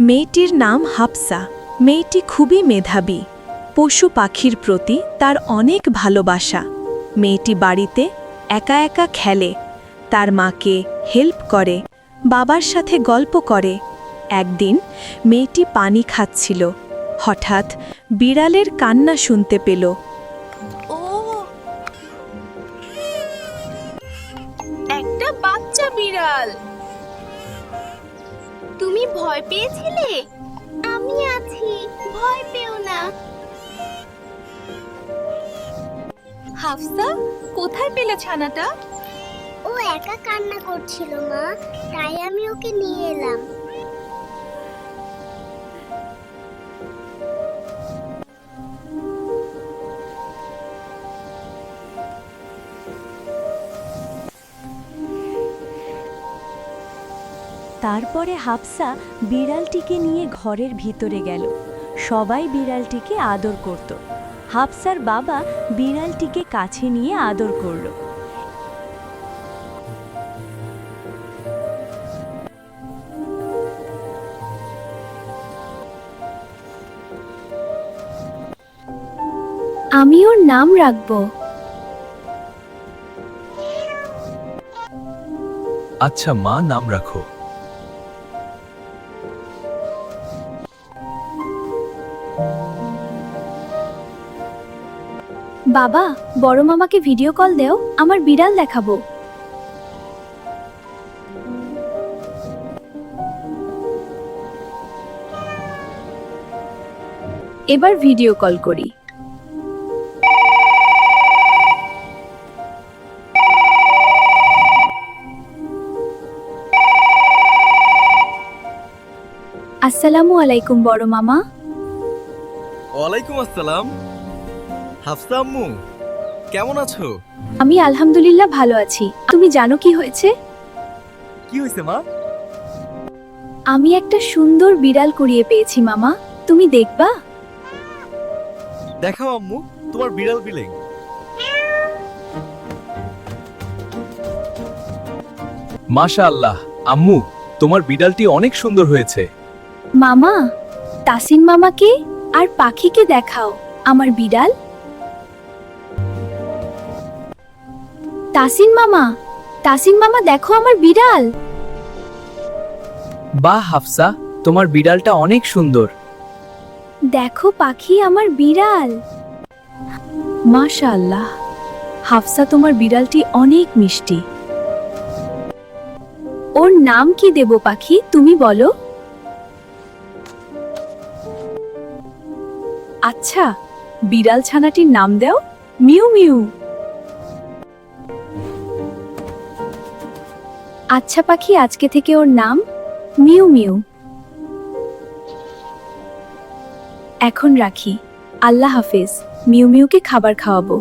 মেয়েটির নাম হাফসা। মেয়েটি খুবই মেধাবী। পশু পাখির প্রতি তার অনেক ভালোবাসা। মেয়েটি বাড়িতে একা একা খেলে, তার মাকে হেল্প করে, বাবার সাথে গল্প করে। একদিন মেয়েটি পানি খাচ্ছিল, হঠাৎ বিড়ালের কান্না শুনতে পেল। ও, একটা বাচ্চা বিড়াল। তুমি ভয় পেয়েছিলে? আমি আছি, ভয় পেও না। হাফসা, কোথায় পেলে ছানাটা? ও একা কান্না করছিল মা, তাই আমি ওকে নিয়ে এলাম। তারপরে হাফসা বিড়ালটিকে নিয়ে ঘরের ভিতরে গেল। সবাই বিড়ালটিকে আদর করত। হাফসার বাবা বিড়ালটিকে কাছে নিয়ে আদর করল। আমি ওর নাম রাখবো। আচ্ছা মা, নাম রাখো। বাবা, বড় মামাকে ভিডিও কল দেও, আমার বিড়াল দেখাবো। এবার ভিডিও কল করি। আসসালামু আলাইকুম বড় মামা। ওয়ালাইকুম আসসালাম। হাফসা আম্মু, কেমন আছো? আমি আলহামদুলিল্লাহ ভালো আছি। তুমি জানো কি হয়েছে? কি হয়েছে মা? আমি একটা সুন্দর বিড়াল কুড়িয়ে পেয়েছি মামা, তুমি দেখবা? দেখাও আম্মু, তোমার বিড়াল বিলেং। মাশাআল্লাহ আম্মু, তোমার বিড়ালটি অনেক সুন্দর হয়েছে। মামা, তাসিন মামাকে আর পাখিকে দেখাও আমার বিড়াল। তাসিন মামা দেখো আমার বিড়াল। বাহ হাফসা, তোমার বিড়ালটা অনেক সুন্দর। দেখো পাখি, আমার বিড়াল। মাশাআল্লাহ, হাফসা তোমার বিড়ালটি অনেক মিষ্টি। ওর নাম কি দেব পাখি, তুমি বলো? আচ্ছা, বিড়াল ছানাটির নাম দাও মিউ মিউ। আচ্ছা পাখি, আজকে থেকে ওর নাম মিউ মিউ। এখন রাখি, আল্লাহ হাফেজ। মিউ মিউকে খাবার খাওয়াবো।